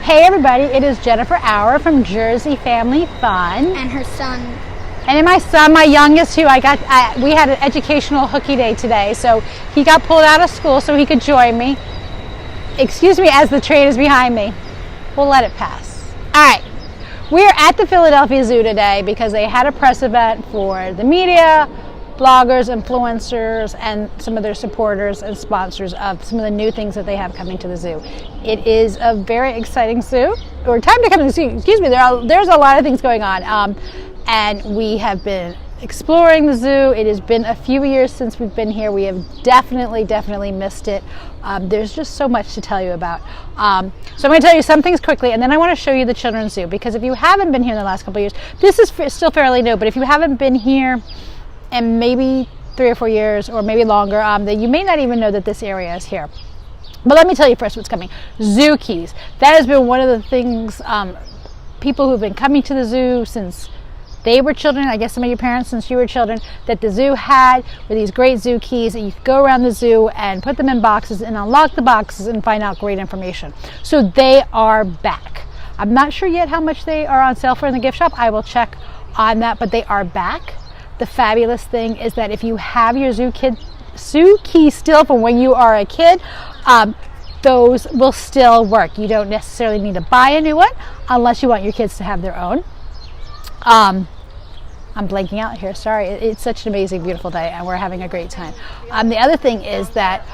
Hey everybody, it is Jennifer Auer from Jersey Family Fun. And her son. And my son, my youngest, who we had an educational hooky day today, so he got pulled out of school so he could join me. Excuse me as the train is behind me. We'll let it pass. All right, we're at the Philadelphia Zoo today because they had a press event for the media, bloggers, influencers, and some of their supporters and sponsors of some of the new things that they have coming to the zoo. It is a very exciting zoo, or time to come to the zoo, excuse me, there's a lot of things going on. And we have been exploring the zoo. It has been a few years since we've been here. We have definitely missed it. There's just so much to tell you about. So I'm going to tell you some things quickly, and then I want to show you the children's zoo, because if you haven't been here in the last couple of years, this is still fairly new, but if you haven't been here in maybe 3 or 4 years, or maybe longer, then you may not even know that this area is here. But let me tell you first what's coming. Zoo keys. That has been one of the things people who've been coming to the zoo since they were children, I guess some of your parents since you were children, that the zoo had were these great zoo keys that you could go around the zoo and put them in boxes and unlock the boxes and find out great information. So they are back. I'm not sure yet how much they are on sale for in the gift shop. I will check on that, but they are back. The fabulous thing is that if you have your zoo key still from when you are a kid, those will still work. You don't necessarily need to buy a new one unless you want your kids to have their own. I'm blanking out here, sorry. It's such an amazing, beautiful day, and we're having a great time. The other thing is that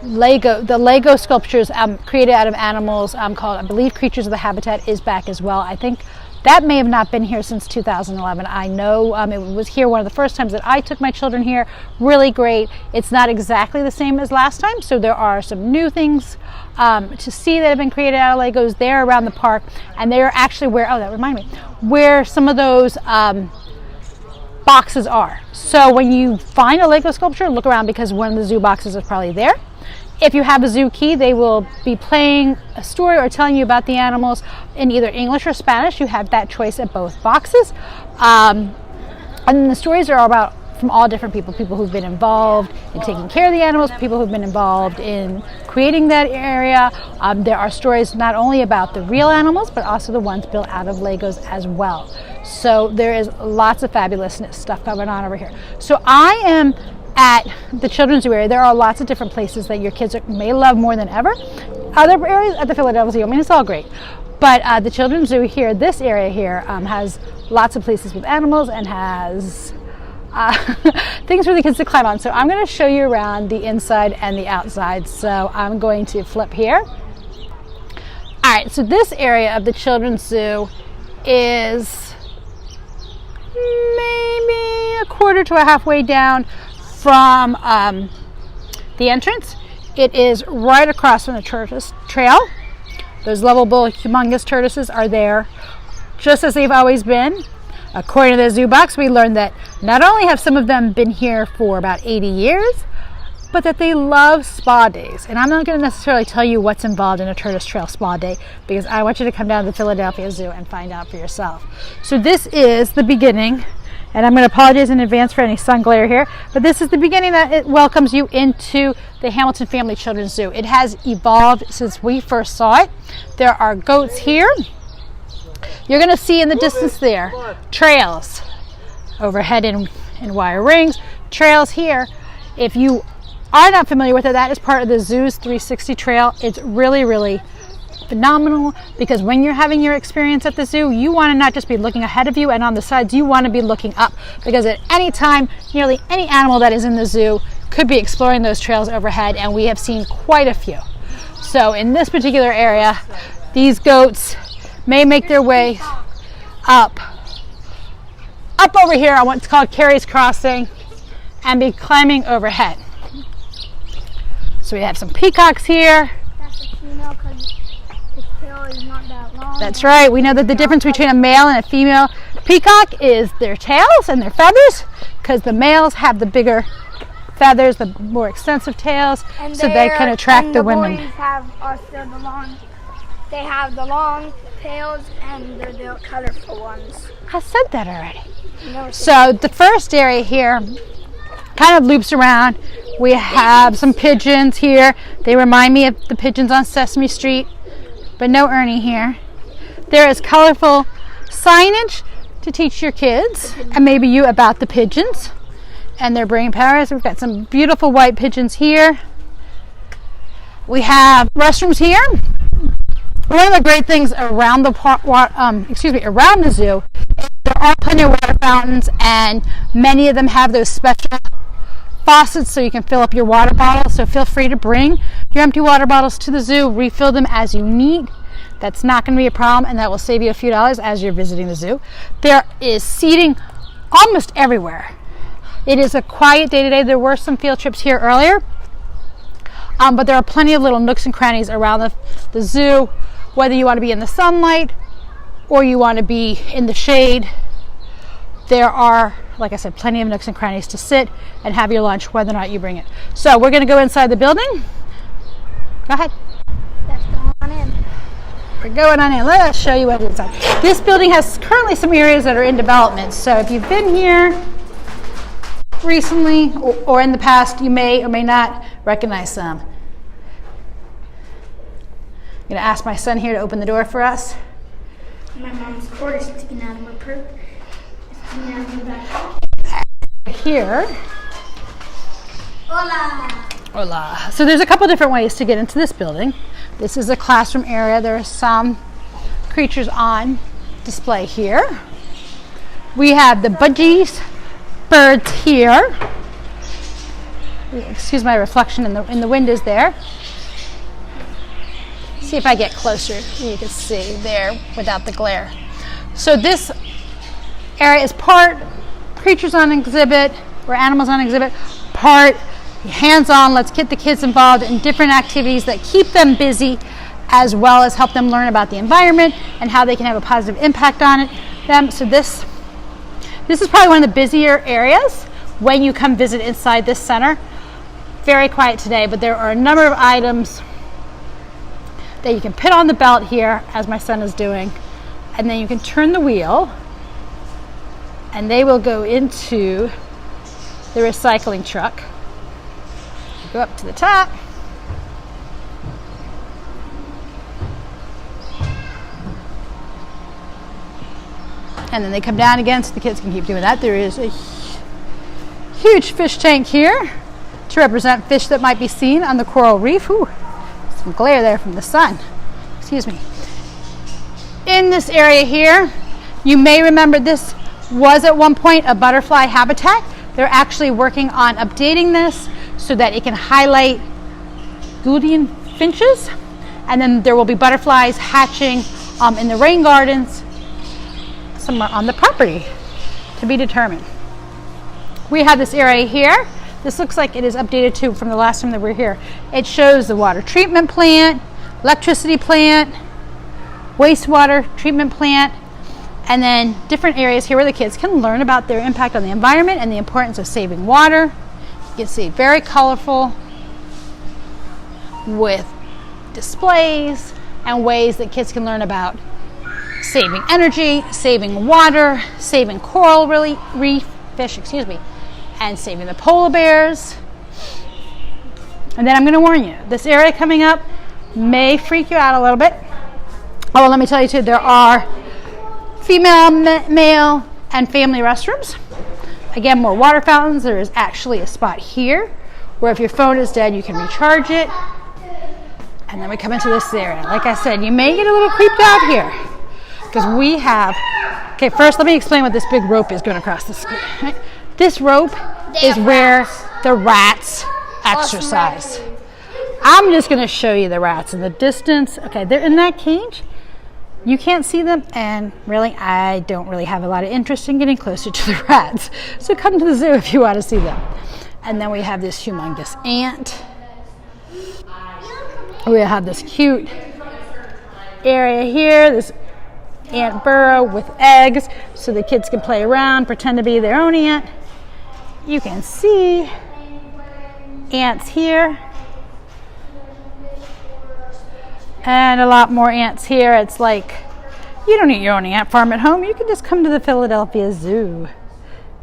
the Lego sculptures created out of animals called, I believe, Creatures of the Habitat is back as well. I think that may have not been here since 2011. I know it was here one of the first times that I took my children here. Really great. It's not exactly the same as last time, so there are some new things to see that have been created out of Legos there around the park, and they're actually where some of those boxes are. So when you find a Lego sculpture, look around, because one of the zoo boxes is probably there. If you have a zoo key, they will be playing a story or telling you about the animals in either English or Spanish. You have that choice at both boxes. And the stories are about from all different people who've been involved in taking care of the animals, people who've been involved in creating that area. There are stories not only about the real animals, but also the ones built out of Legos as well. So there is lots of fabulous stuff going on over here. So I am at the children's zoo area. There are lots of different places that your kids may love more than ever. Other areas at the Philadelphia Zoo, I mean, it's all great. But the children's zoo here, this area here, has lots of places with animals and has things for the kids to climb on. So I'm going to show you around the inside and the outside. So I'm going to flip here. All right, so this area of the children's zoo is maybe a quarter to a halfway down from the entrance. It is right across from the tortoise trail. Those lovable, humongous tortoises are there, just as they've always been. According to the zoo box, we learned that not only have some of them been here for about 80 years, but that they love spa days. And I'm not going to necessarily tell you what's involved in a tortoise trail spa day, because I want you to come down to the Philadelphia Zoo and find out for yourself. So this is the beginning. And I'm going to apologize in advance for any sun glare here, but this is the beginning that it welcomes you into the Hamilton Family Children's Zoo. It has evolved since we first saw it. There are goats here. You're going to see in the distance there trails overhead in wire rings. Trails here. If you are not familiar with it, that is part of the zoo's 360 trail. It's really phenomenal, because when you're having your experience at the zoo, you want to not just be looking ahead of you and on the sides, you want to be looking up, because at any time, nearly any animal that is in the zoo could be exploring those trails overhead, and we have seen quite a few. So in this particular area, these goats may make their way up over here on what's called Carey's Crossing and be climbing overhead. So we have some peacocks here. That's a female because his tail is not that long. That's right. We know that the difference between a male and a female peacock is their tails and their feathers, because the males have the bigger feathers, the more extensive tails, and so they can attract the women. Boys have also they have the long tails, and they're the colorful ones. I said that already. So the first area here kind of loops around. We have some pigeons here. They remind me of the pigeons on Sesame Street, but no Ernie here. There is colorful signage to teach your kids and maybe you about the pigeons and their brain powers. We've got some beautiful white pigeons here. We have restrooms here. One of the great things around the around the zoo, there are plenty of water fountains, and many of them have those special faucets so you can fill up your water bottles. So feel free to bring your empty water bottles to the zoo, refill them as you need. That's not going to be a problem, and that will save you a few dollars as you're visiting the zoo. There is seating almost everywhere. It is a quiet day today. There were some field trips here earlier, but there are plenty of little nooks and crannies around the zoo, whether you want to be in the sunlight or you want to be in the shade. There are, like I said, plenty of nooks and crannies to sit and have your lunch, whether or not you bring it. So we're going to go inside the building. Go ahead. Let's go on in. We're going on in. Let's show you what's inside. This building has currently some areas that are in development. So if you've been here recently or in the past, you may or may not recognize some. I'm going to ask my son here to open the door for us. My mom's cord is sticking out of her purse. Here. Hola. Hola. So there's a couple different ways to get into this building. This is a classroom area. There are some creatures on display here. We have the budgies birds here. Excuse my reflection in the windows there. See if I get closer. You can see there without the glare. So this area is part creatures on exhibit or animals on exhibit, part hands-on. Let's get the kids involved in different activities that keep them busy, as well as help them learn about the environment and how they can have a positive impact on them. So this is probably one of the busier areas when you come visit inside this center. Very quiet today, but there are a number of items that you can put on the belt here, as my son is doing, and then you can turn the wheel and they will go into the recycling truck. Go up to the top. And then they come down again so the kids can keep doing that. There is a huge fish tank here to represent fish that might be seen on the coral reef. Ooh, some glare there from the sun. Excuse me. In this area here, you may remember this was at one point a butterfly habitat. They're actually working on updating this so that it can highlight Guardian finches, and then there will be butterflies hatching in the rain gardens somewhere on the property to be determined. We have this area here. This looks like it is updated too from the last time that we were here. It shows the water treatment plant, electricity plant, wastewater treatment plant, and then different areas here where the kids can learn about their impact on the environment and the importance of saving water. You can see very colorful with displays and ways that kids can learn about saving energy, saving water, saving coral reef fish, and saving the polar bears. And then I'm going to warn you, this area coming up may freak you out a little bit. Oh, well, let me tell you too, there are female, male, and family restrooms. Again, more water fountains. There is actually a spot here where if your phone is dead, you can recharge it. And then we come into this area. Like I said, you may get a little creeped out here because we have, okay, first let me explain what this big rope is going across the screen. Right? This rope is where the rats exercise. I'm just going to show you the rats in the distance. Okay, they're in that cage. You can't see them, and really, I don't really have a lot of interest in getting closer to the rats. So come to the zoo if you want to see them. And then we have this humongous ant. We have this cute area here, this ant burrow with eggs, so the kids can play around, pretend to be their own ant. You can see ants here. And a lot more ants here. It's like, you don't need your own ant farm at home. You can just come to the Philadelphia Zoo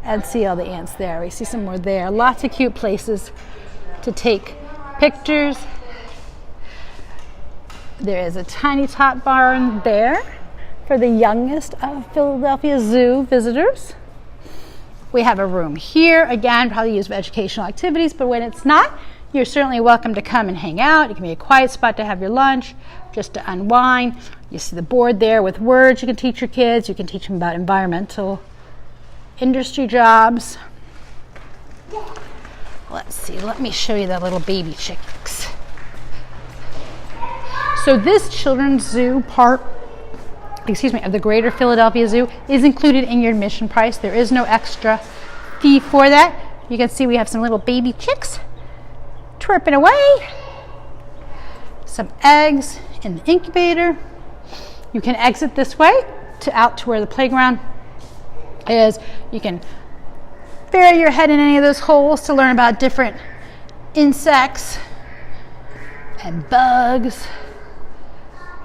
and see all the ants there. We see some more there. Lots of cute places to take pictures. There is a tiny tot barn there for the youngest of Philadelphia Zoo visitors. We have a room here, again, probably used for educational activities, but when it's not, you're certainly welcome to come and hang out. It can be a quiet spot to have your lunch, just to unwind. You see the board there with words you can teach your kids. You can teach them about environmental industry jobs. Let's see, let me show you the little baby chicks. So this children's zoo part, of the Greater Philadelphia Zoo is included in your admission price. There is no extra fee for that. You can see we have some little baby chicks twerping away. Some eggs in the incubator. You can exit this way out to where the playground is. You can bury your head in any of those holes to learn about different insects and bugs.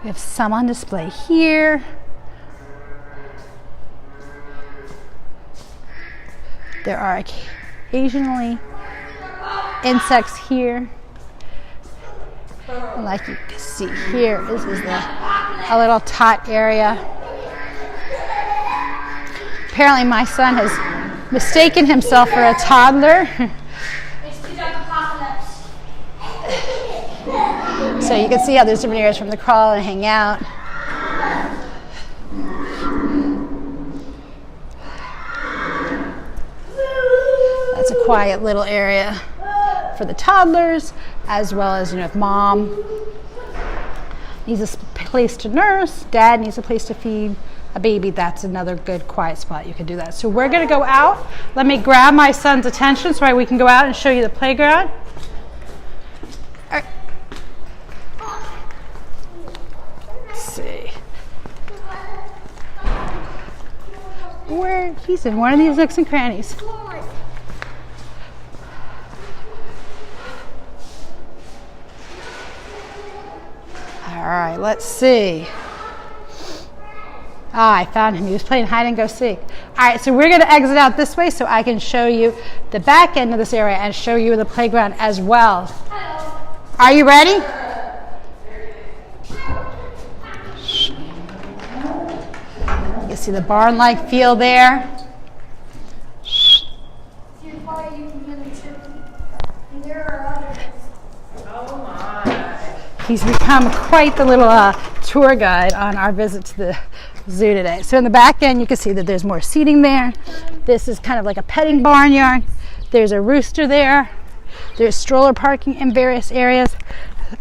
We have some on display here. There are occasionally insects here. Like you can see here, this is a little tot area. Apparently my son has mistaken himself for a toddler. So you can see how there's different areas from the crawl and hang out. That's a quiet little area for the toddlers, as well as, if mom needs a place to nurse, dad needs a place to feed a baby, that's another good quiet spot. You can do that. So we're going to go out. Let me grab my son's attention so we can go out and show you the playground. All right. See. Where he's in one of these nooks and crannies. All right, let's see. I found him. He was playing hide and go seek. All right, so we're going to exit out this way so I can show you the back end of this area and show you the playground as well. Are you ready? You see the barn-like feel there. He's become quite the little tour guide on our visit to the zoo today. So in the back end, you can see that there's more seating there. This is kind of like a petting barnyard. There's a rooster there. There's stroller parking in various areas.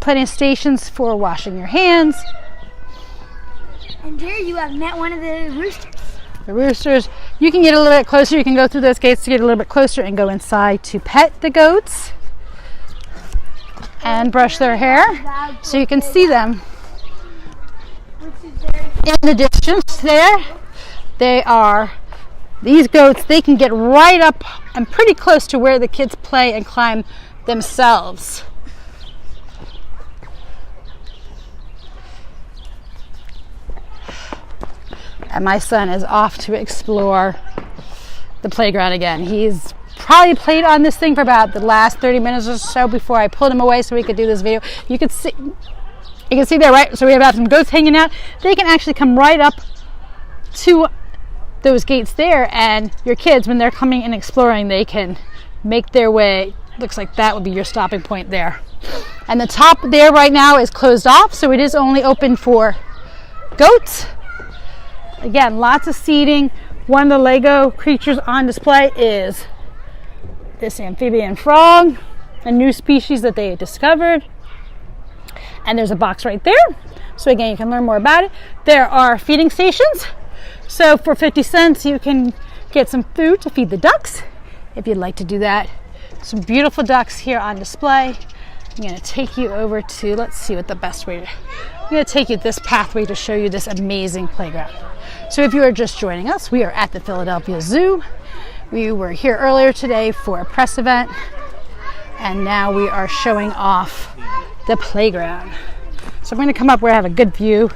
Plenty of stations for washing your hands. And there you have met one of the roosters. The roosters, you can get a little bit closer. You can go through those gates to get a little bit closer and go inside to pet the goats and brush their hair so you can see them. In the distance there, these goats, they can get right up and pretty close to where the kids play and climb themselves. And my son is off to explore the playground again. He's probably played on this thing for about the last 30 minutes or so before I pulled him away so we could do this video. You can see there, right? So we have some goats hanging out. They can actually come right up to those gates there, and your kids, when they're coming and exploring, they can make their way. Looks like that would be your stopping point there. And the top there right now is closed off, so it is only open for goats. Again, lots of seating. One of the Lego creatures on display is this amphibian frog, a new species that they discovered. And there's a box right there. So again, you can learn more about it. There are feeding stations. So for 50 cents, you can get some food to feed the ducks if you'd like to do that. Some beautiful ducks here on display. I'm going to take you over to, let's see what the best way to, I'm going to take you this pathway to show you this amazing playground. So if you are just joining us, we are at the Philadelphia Zoo. We were here earlier today for a press event, and now we are showing off the playground. So I'm going to come up where I have a good view.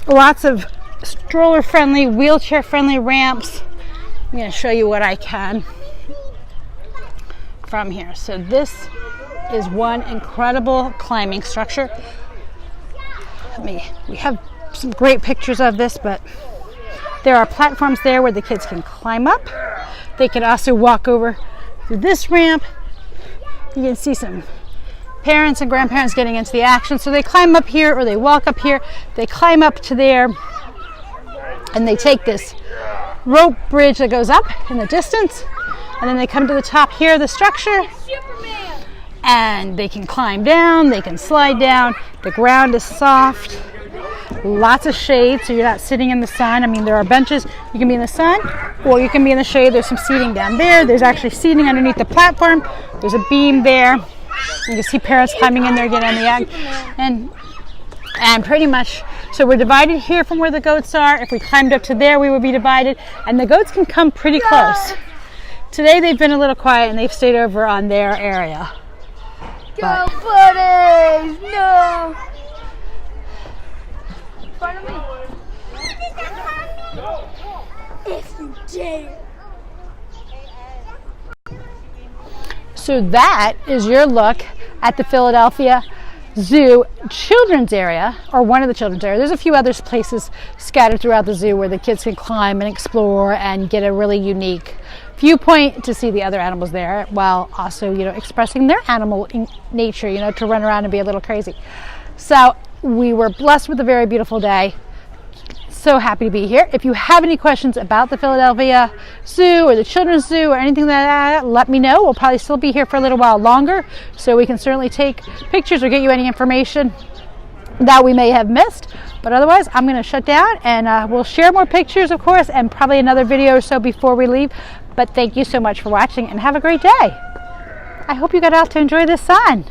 Lots of stroller-friendly, wheelchair-friendly ramps. I'm going to show you what I can from here. So this is one incredible climbing structure. We have some great pictures of this, but there are platforms there where the kids can climb up. They can also walk over through this ramp. You can see some parents and grandparents getting into the action. So they climb up here or they walk up here. They climb up to there and they take this rope bridge that goes up in the distance. And then they come to the top here of the structure. And they can climb down, they can slide down. The ground is soft. Lots of shade, so you're not sitting in the sun. I mean, there are benches. You can be in the sun or you can be in the shade. There's some seating down there. There's actually seating underneath the platform. There's a beam there. You can see parents climbing in there, getting on the act. And pretty much, so we're divided here from where the goats are. If we climbed up to there, we would be divided. And the goats can come pretty close. Today they've been a little quiet and they've stayed over on their area. Go buddies! No! Follow me. If you dare. So that is your look at the Philadelphia Zoo children's area, or one of the children's area. There's a few other places scattered throughout the zoo where the kids can climb and explore and get a really unique viewpoint to see the other animals there, while also, you know, expressing their animal nature, you know, to run around and be a little crazy. So we were blessed with a very beautiful day. So happy to be here. If you have any questions about the Philadelphia Zoo or the Children's Zoo or anything like that, let me know. We'll probably still be here for a little while longer, so we can certainly take pictures or get you any information that we may have missed. But otherwise, I'm going to shut down, and we'll share more pictures, of course, and probably another video or so before we leave. But thank you so much for watching, and have a great day. I hope you got out to enjoy the sun.